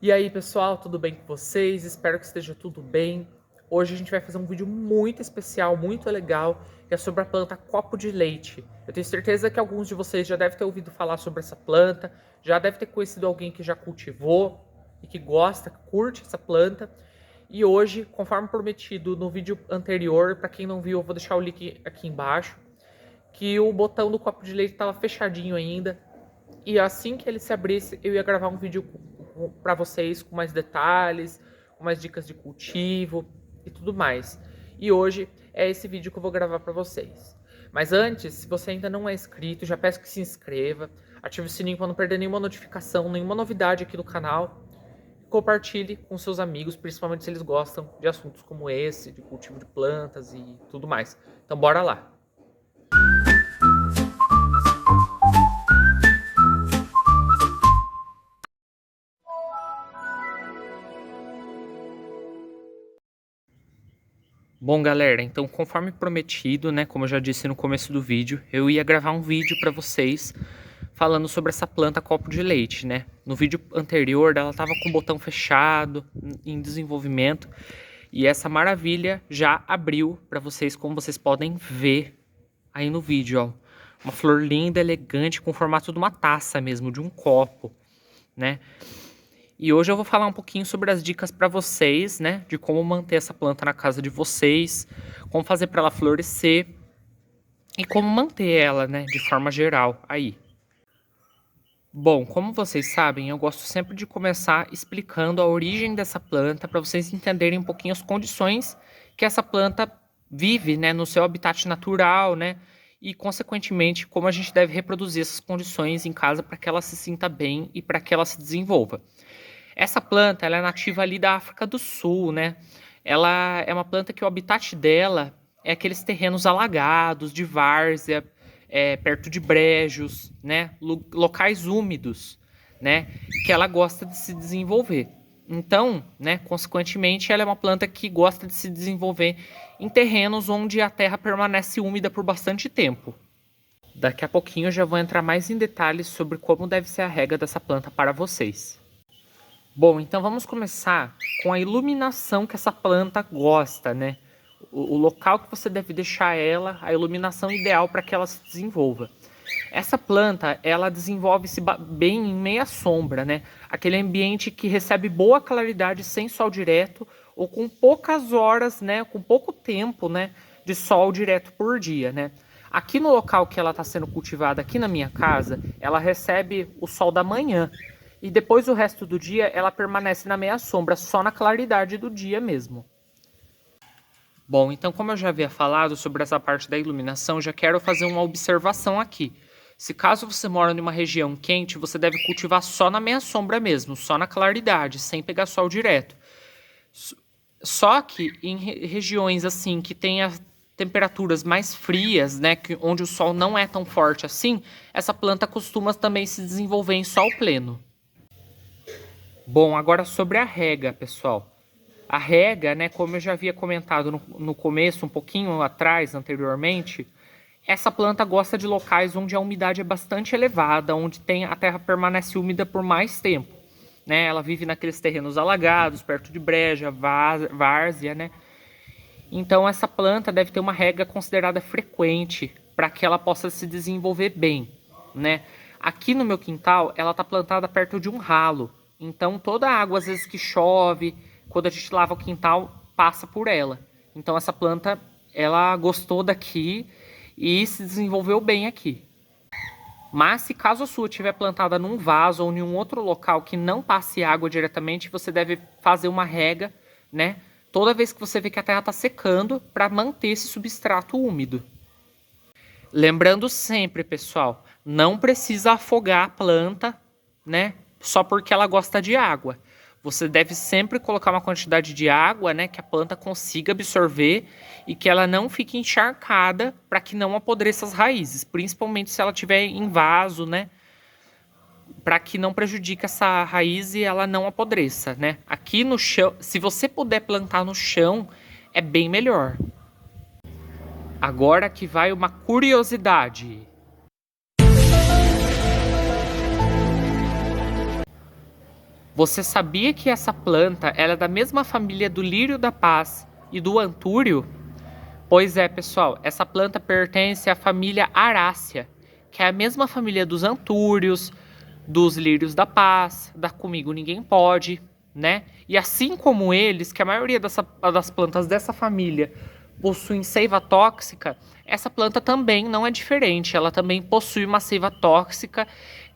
E aí pessoal, tudo bem com vocês? Espero que esteja tudo bem. Hoje a gente vai fazer um vídeo muito especial, muito legal, que é sobre a planta copo de leite. Eu tenho certeza que alguns de vocês já devem ter ouvido falar sobre essa planta, já deve ter conhecido alguém que já cultivou e que gosta, que curte essa planta. E hoje, conforme prometido no vídeo anterior, para quem não viu, eu vou deixar o link aqui embaixo, que o botão do copo de leite estava fechadinho ainda. E assim que ele se abrisse, eu ia gravar um vídeo para vocês com mais detalhes, com mais dicas de cultivo e tudo mais. E hoje é esse vídeo que eu vou gravar para vocês. Mas antes, se você ainda não é inscrito, já peço que se inscreva, ative o sininho para não perder nenhuma notificação, nenhuma novidade aqui no canal. Compartilhe com seus amigos, principalmente se eles gostam de assuntos como esse, de cultivo de plantas e tudo mais. Então bora lá! Bom, galera, então conforme prometido, né, como eu já disse no começo do vídeo, eu ia gravar um vídeo para vocês falando sobre essa planta copo de leite, né? No vídeo anterior, ela tava com o botão fechado, em desenvolvimento, e essa maravilha já abriu para vocês, como vocês podem ver aí no vídeo, ó. Uma flor linda, elegante, com o formato de uma taça mesmo, de um copo, né? E hoje eu vou falar um pouquinho sobre as dicas para vocês, né? De como manter essa planta na casa de vocês, como fazer para ela florescer e como manter ela, né? De forma geral aí. Bom, como vocês sabem, eu gosto sempre de começar explicando a origem dessa planta para vocês entenderem um pouquinho as condições que essa planta vive, né? No seu habitat natural, né? E, consequentemente, como a gente deve reproduzir essas condições em casa para que ela se sinta bem e para que ela se desenvolva. Essa planta, ela é nativa ali da África do Sul, né? Ela é uma planta que o habitat dela é aqueles terrenos alagados, de várzea, perto de brejos, né? Locais úmidos, né? Que ela gosta de se desenvolver. Então, né, consequentemente, ela é uma planta que gosta de se desenvolver em terrenos onde a terra permanece úmida por bastante tempo. Daqui a pouquinho eu já vou entrar mais em detalhes sobre como deve ser a rega dessa planta para vocês. Bom, então vamos começar com a iluminação que essa planta gosta, né? O local que você deve deixar ela, a iluminação ideal para que ela se desenvolva. Essa planta, ela desenvolve-se bem em meia sombra, né? Aquele ambiente que recebe boa claridade sem sol direto ou com poucas horas, né? Com pouco tempo, né? De sol direto por dia, né? Aqui no local que ela está sendo cultivada, aqui na minha casa, ela recebe o sol da manhã. E depois o resto do dia ela permanece na meia sombra, só na claridade do dia mesmo. Bom, então como eu já havia falado sobre essa parte da iluminação, já quero fazer uma observação aqui. Se caso você mora em uma região quente, você deve cultivar só na meia sombra mesmo, só na claridade, sem pegar sol direto. Só que em regiões assim que tem as temperaturas mais frias, né, onde o sol não é tão forte assim, essa planta costuma também se desenvolver em sol pleno. Bom, agora sobre a rega, pessoal. A rega, né, como eu já havia comentado no começo, um pouquinho atrás, anteriormente, essa planta gosta de locais onde a umidade é bastante elevada, onde a terra permanece úmida por mais tempo. Né? Ela vive naqueles terrenos alagados, perto de breja, várzea, né? Então essa planta deve ter uma rega considerada frequente para que ela possa se desenvolver bem, né? Aqui no meu quintal, ela está plantada perto de um ralo. Então toda a água, às vezes que chove, quando a gente lava o quintal, passa por ela. Então essa planta, ela gostou daqui e se desenvolveu bem aqui. Mas se caso a sua estiver plantada num vaso ou em um outro local que não passe água diretamente, você deve fazer uma rega, né? Toda vez que você vê que a terra está secando, para manter esse substrato úmido. Lembrando sempre, pessoal, não precisa afogar a planta, né? Só porque ela gosta de água. Você deve sempre colocar uma quantidade de água, né, que a planta consiga absorver e que ela não fique encharcada para que não apodreça as raízes, principalmente se ela estiver em vaso, né, para que não prejudique essa raiz e ela não apodreça, né? Aqui no chão, se você puder plantar no chão, é bem melhor. Agora que vai uma curiosidade. Você sabia que essa planta ela é da mesma família do lírio da paz e do antúrio? Pois é, pessoal, essa planta pertence à família Arácea, que é a mesma família dos antúrios, dos lírios da paz, da comigo ninguém pode, né? E assim como eles, que a maioria das plantas dessa família possuem seiva tóxica, essa planta também não é diferente. Ela também possui uma seiva tóxica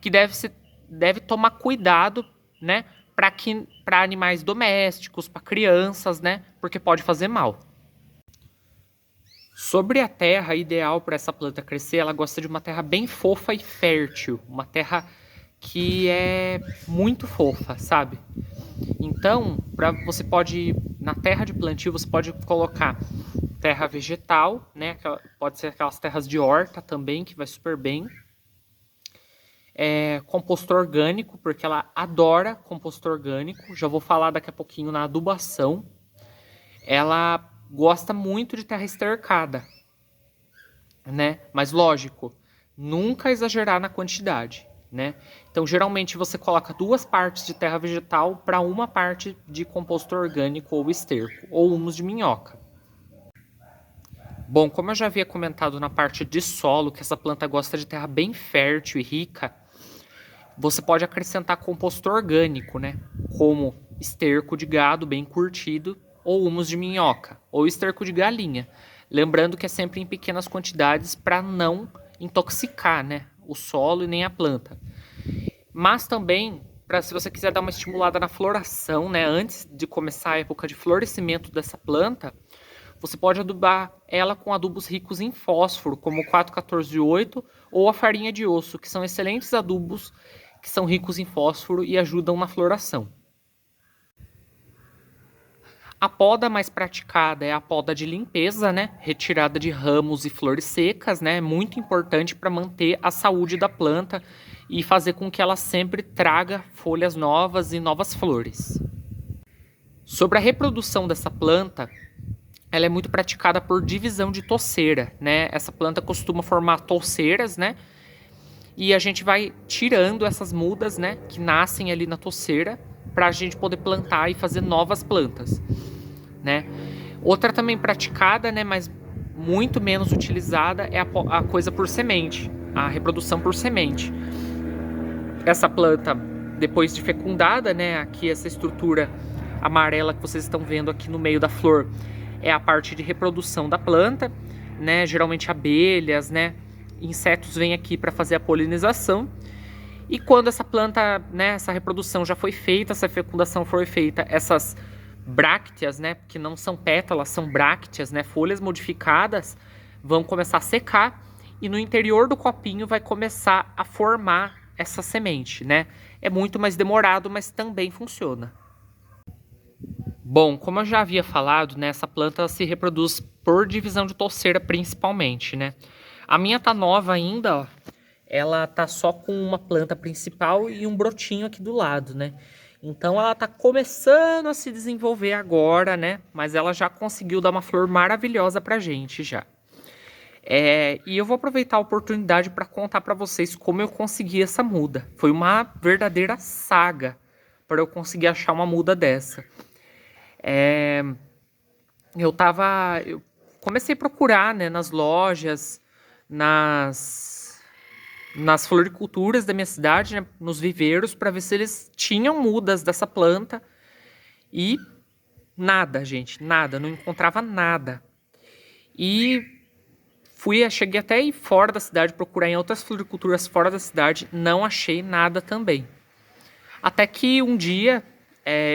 que deve tomar cuidado, né? Para animais domésticos, para crianças, né? Porque pode fazer mal. Sobre a terra ideal para essa planta crescer, ela gosta de uma terra bem fofa e fértil, uma terra que é muito fofa, sabe? Então, você pode, na terra de plantio, você pode colocar terra vegetal, né? Pode ser aquelas terras de horta também, que vai super bem. Composto orgânico, porque ela adora composto orgânico. Já vou falar daqui a pouquinho na adubação. Ela gosta muito de terra estercada, né? Mas lógico, nunca exagerar na quantidade, né? Então, geralmente você coloca 2 partes de terra vegetal para 1 parte de composto orgânico ou esterco, ou humus de minhoca. Bom, como eu já havia comentado na parte de solo, que essa planta gosta de terra bem fértil e rica, você pode acrescentar composto orgânico, né? Como esterco de gado bem curtido, ou humus de minhoca, ou esterco de galinha. Lembrando que é sempre em pequenas quantidades para não intoxicar, né, o solo e nem a planta. Mas também, se você quiser dar uma estimulada na floração, né, antes de começar a época de florescimento dessa planta, você pode adubar ela com adubos ricos em fósforo, como o 4,14,8 ou a farinha de osso, que são excelentes adubos que são ricos em fósforo e ajudam na floração. A poda mais praticada é a poda de limpeza, né? Retirada de ramos e flores secas, né? Muito importante para manter a saúde da planta e fazer com que ela sempre traga folhas novas e novas flores. Sobre a reprodução dessa planta, ela é muito praticada por divisão de touceira, né? Essa planta costuma formar touceiras, né? E a gente vai tirando essas mudas, né? Que nascem ali na touceira, para a gente poder plantar e fazer novas plantas, né? Outra também praticada, né? Mas muito menos utilizada é a coisa por semente, a reprodução por semente. Essa planta, depois de fecundada, né? Aqui essa estrutura amarela que vocês estão vendo aqui no meio da flor é a parte de reprodução da planta, né? Geralmente abelhas, né? Insetos vêm aqui para fazer a polinização. E quando essa planta, né, essa reprodução já foi feita, essa fecundação foi feita, essas brácteas, né, que não são pétalas, são brácteas, né, folhas modificadas, vão começar a secar e no interior do copinho vai começar a formar essa semente, né? É muito mais demorado, mas também funciona. Bom, como eu já havia falado, né, essa planta se reproduz por divisão de touceira principalmente, né? A minha tá nova ainda, ó. Ela tá só com uma planta principal e um brotinho aqui do lado, né? Então ela tá começando a se desenvolver agora, né? Mas ela já conseguiu dar uma flor maravilhosa pra gente já. E eu vou aproveitar a oportunidade para contar para vocês como eu consegui essa muda. Foi uma verdadeira saga para eu conseguir achar uma muda dessa. Eu comecei a procurar, né, nas lojas, nas floriculturas da minha cidade, né, nos viveiros, para ver se eles tinham mudas dessa planta. E nada, gente, nada, não encontrava nada. E cheguei até aí fora da cidade, procurar em outras floriculturas fora da cidade, não achei nada também. Até que um dia,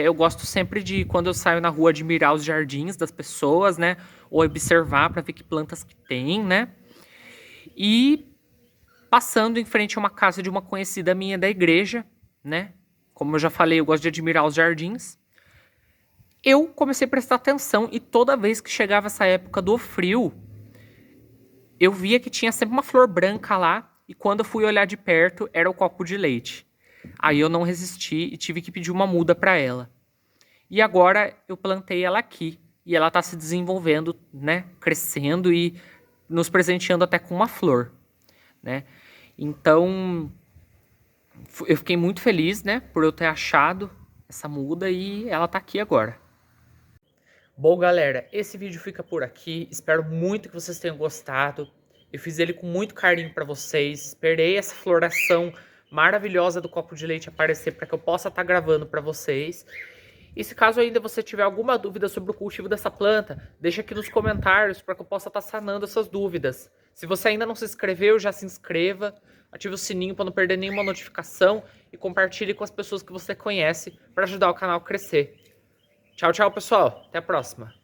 eu gosto sempre de, quando eu saio na rua, admirar os jardins das pessoas, né, ou observar para ver que plantas que tem, né. E passando em frente a uma casa de uma conhecida minha da igreja, né? Como eu já falei, eu gosto de admirar os jardins. Eu comecei a prestar atenção e toda vez que chegava essa época do frio, eu via que tinha sempre uma flor branca lá e quando eu fui olhar de perto, era o copo de leite. Aí eu não resisti e tive que pedir uma muda para ela. E agora eu plantei ela aqui e ela está se desenvolvendo, né? Crescendo e nos presenteando até com uma flor, né? Então, eu fiquei muito feliz, né, por eu ter achado essa muda e ela tá aqui agora. Bom, galera, esse vídeo fica por aqui. Espero muito que vocês tenham gostado. Eu fiz ele com muito carinho para vocês. Esperei essa floração maravilhosa do copo de leite aparecer para que eu possa estar gravando para vocês. E se caso ainda você tiver alguma dúvida sobre o cultivo dessa planta, deixa aqui nos comentários para que eu possa estar sanando essas dúvidas. Se você ainda não se inscreveu, já se inscreva, ative o sininho para não perder nenhuma notificação e compartilhe com as pessoas que você conhece para ajudar o canal a crescer. Tchau, tchau, pessoal. Até a próxima.